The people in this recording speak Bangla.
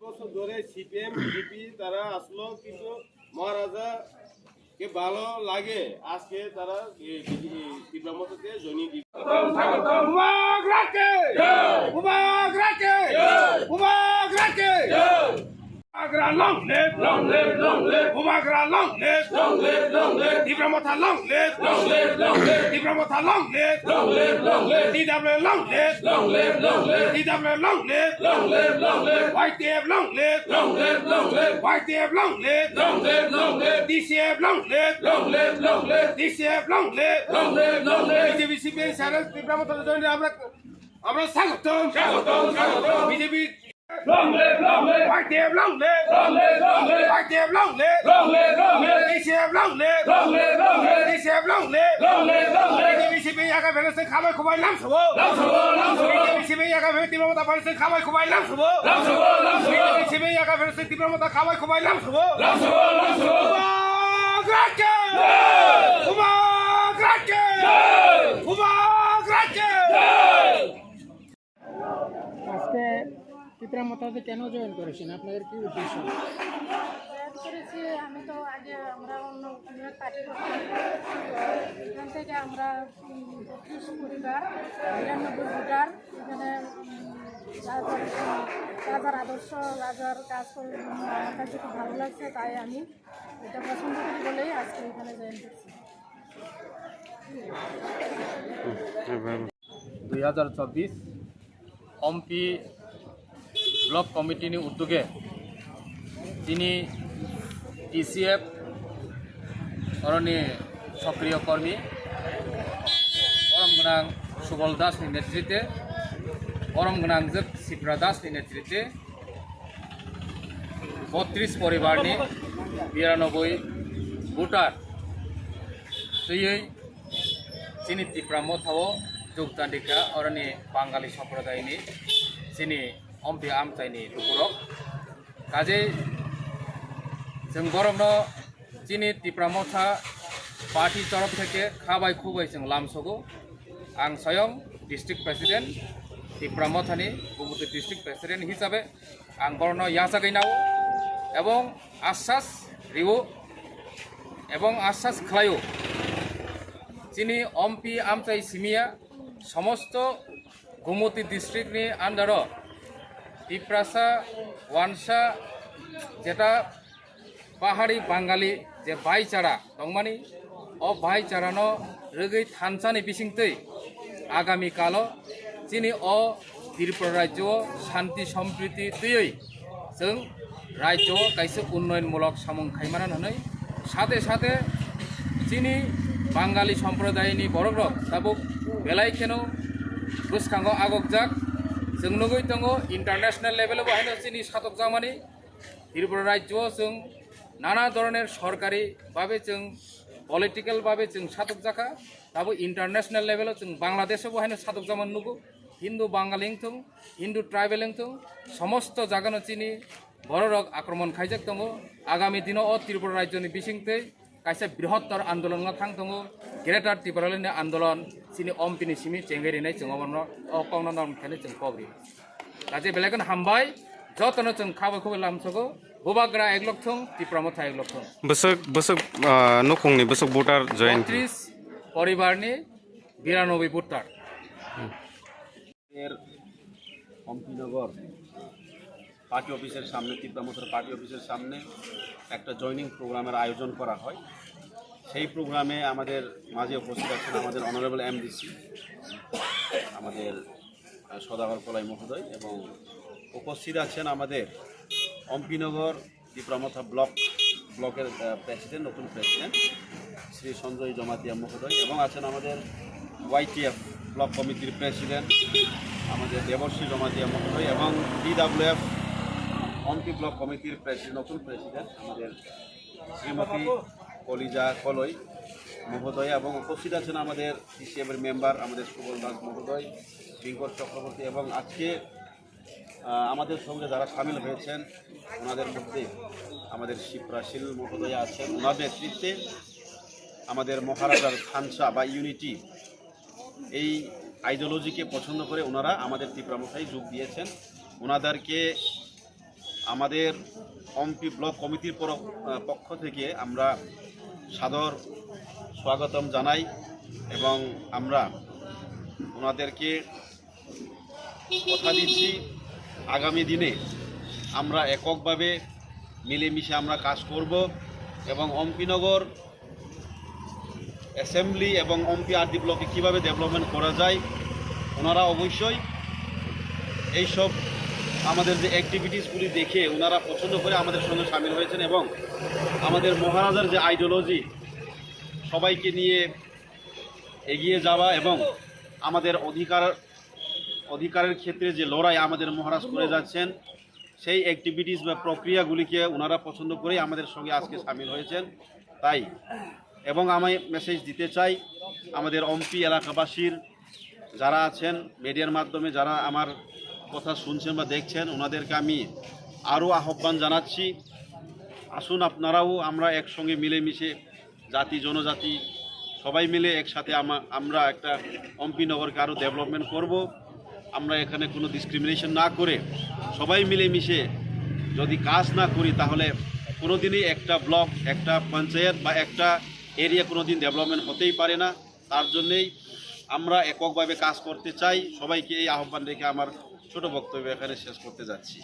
বছর ধরে সিপিএম বিজেপি তারা আসলো, কিন্তু মহারাজা কে ভালো লাগে আজকে তারা তীব্রমতকে জনি দিবে। Agra long live, long live, long live. Umagra long live, long live, long live. Dibramota long live, long live, long live. Dibramota long live, long live, long live. DW long live, long live, long live. DW long live, long live, long live. YTF long live, long live, long live. YTF long live, long live, long live. DCF long live, long live, long live. DCF long live, long live, long live. BJP CPI সারা Dibramota জন্য আমরা স্বাগতম, স্বাগতম, স্বাগতম। BJP long live, long live. YTF long live, long live, long live. YTF long live, long live, long live. DCF long live, long live, long live. DCF long live, long live, long live. BJP 야가 밸런스 খাবার খুবাই নামছবো, নামছবো, নামছবো. BJP 야가 밸런스 তীব্রমতা 밸런스 খাবার খুবাই নামছবো, নামছবো, নামছবো. BJP 야가 밸런스 তীব্রমতা খাবার খুবাই নামছবো, নামছবো, নামছবো. Umagrake, Umagrake, Umagrake. আজকে তীব্রমতাতে কেন জয়েন করেছেন? আপনাদের কি উদ্দেশ্য? জয়েন করেছি আমি তো আগে আমরা অন্য পার্টি করতাম, এখান থেকে আমরা 25 পরিবার 99 ভোটার এখানে রাজার আদর্শ রাজার কাজ করে আমার কাছে খুব ভালো লাগছে, তাই আমি এটা পছন্দ করি বলেই আজকে এখানে জয়েন করছি। 2024 অম্পি ব্লক কমিটিनि উদ্যোগে তিনি টিসিএফ অরণি সক্রিয় কর্মী পরমগোনাं সুবল দাসनि নেতৃত্বে পরমগোनां जोग सिप्रा दासनि नेतृत्वे 32 परिवारनि 92 भोटार तैयै चिनी তীব্রমতাও যোগদাनिका अरनि बांगाली सम्प्रदायनि चिनी अम्पि आमचाइनि दुपुरक काजै जों गरमनो चिनी তীব্রমতা पार्टी तरफ থেকে खाबाय खुबाय जों लामसगो आं स्वयं डिस्ट्रिक्ट प्रेसिडेंट তীব্রমতাनि गुबुन डिस्ट्रिक्ट प्रेसिडेंट हिसाबै आं गरनो याजागैनाव एवं आश्वास रिउ एवं आश्वास खालायो चिनी अम्पि आमचाइ सिमिया समस्त गुमती डिस्ट्रिक्टनि आन्डार टिप्रासा वानसा जेटा पाहाड़ी बांगाली जे भाईचारा दंमानि अ भाईचारानो रगै थानसानि बिसिंतै आगामी कालो चिनी अ त्रिपुरा राज्य शांति सम्प्रीति तैयै जों राज्य कायसे उन्नयनमूलक सामुं खायमाना होनै साथे साथे चिनी बांगाली सम्प्रदायनि बरग्रक दाबो बेलायखेनो गोसखांगो आगकजाक जों नुगै दङ इन्टारनेशनेल लेभेलाव बाहायनो चिनी सातक जामानि त्रिपुरा राज्य जों नाना धरनेर सरकारि भावे जों पलिटिकल भावे जों सातक जाखा दाबो इन्टारनेशनेल लेभेलाव जों बांलादेशआव बाहायनो सातक जामान नुगौ हिंदू बांगाली थों हिंदू ट्राइबेल थों समस्त जागानो चिनी बररक आक्रमण खायजाक दङ आगामी दिनाव त्रिपुरा राज्यनि बिसिंतै कायसे बृहत्तर आंदोलन थां दङ ग्रेटार त्रिपुरानि आंदोलन चिनी अम्पिनि सिमि चेंगेरिनाय जों अकंन नर्मखेनो जों कब्रि काजे बेलेगन हामबाय जतनो जों खाबो खबो लामसगो बुबाग्रा एकलक थों তীব্রমতা एकलक थों बसक बसक नखंनि बसक भोटार जয়েन 30 परिवारनि 92 भोटार এর অম্পিনগর পার্টি অফিসের সামনে তীব্রমতার পার্টি অফিসের সামনে একটা জয়নিং প্রোগ্রামের আয়োজন করা হয়। সেই প্রোগ্রামে আমাদের মাঝে উপস্থিত আছেন আমাদের অনারেবল এমডিসি আমাদের সদাগর কলাই মহোদয় এবং উপস্থিত আছেন আমাদের অম্পিনগর তীব্রমতা ব্লকের প্রেসিডেন্ট নতুন প্রেসিডেন্ট শ্রী সঞ্জয় জমাতিয়া মহোদয় এবং আছেন আমাদের YTF ব্লক কমিটির প্রেসিডেন্ট আমাদের দেবশ্রী জমাতিয়া মহোদয় এবং DWF অম্পি ব্লক কমিটির নতুন প্রেসিডেন্ট আমাদের শ্রীমতী কলিজা কলই মহোদয় এবং উপস্থিত আছেন আমাদের টিসিএফের মেম্বার আমাদের সুবল দাস মহোদয় পিঙ্কর চক্রবর্তী এবং আজকে আমাদের সঙ্গে যারা সামিল হয়েছেন ওনাদের মধ্যে আমাদের শিপ্রাশীল মহোদয় আছেন ওনার নেতৃত্বে আমাদের মহারাজার খানসা বা ইউনিটি এই আইডিওলজিকে পছন্দ করে ওনারা আমাদের তীব্রমতায় যোগ দিয়েছেন। ওনাদেরকে আমাদের অম্পি ব্লক কমিটির পক্ষ থেকে আমরা সাদর স্বাগতম জানাই এবং আমরা ওনাদেরকে কথা দিচ্ছি আগামী দিনে আমরা এককভাবে মিলেমিশে আমরা কাজ করব এবং অম্পিনগর অ্যাসেম্বলি এবং অম্পি আরডি ব্লকে কীভাবে ডেভেলপমেন্ট করা যায় ওনারা অবশ্যই এইসব আমাদের যে অ্যাক্টিভিটিসগুলি দেখে ওনারা পছন্দ করে আমাদের সঙ্গে সামিল হয়েছেন এবং আমাদের মহারাজার যে আইডিওলজি সবাইকে নিয়ে এগিয়ে যাওয়া এবং আমাদের অধিকারের ক্ষেত্রে যে লড়াই আমাদের মহারাজ করে যাচ্ছেন সেই অ্যাক্টিভিটিস বা প্রক্রিয়াগুলিকে ওনারা পছন্দ করেই আমাদের সঙ্গে আজকে সামিল হয়েছেন। তাই এবং আমি মেসেজ দিতে চাই আমাদের অম্পি এলাকাবাসীর যারা আছেন মিডিয়ার মাধ্যমে যারা আমার কথা শুনছেন বা দেখছেন ওনাদেরকে আমি আরও আহ্বান জানাচ্ছি, আসুন আপনারাও আমরা একসঙ্গে মিলেমিশে জাতি জনজাতি সবাই মিলে একসাথে আমরা একটা অম্পিনগরকে আরও ডেভেলপমেন্ট করব। আমরা এখানে কোনো ডিসক্রিমিনেশন না করে সবাই মিলেমিশে যদি কাজ না করি তাহলে কোনো দিনই একটা ব্লক একটা পঞ্চায়েত বা একটা এরিয়া কোনো দিন ডেভেলপমেন্ট হতেই পারে না। তার জন্যেই আমরা এককভাবে কাজ করতে চাই। সবাইকে এই আহ্বান রেখে আমার ছোট বক্তব্য এখানে শেষ করতে যাচ্ছি।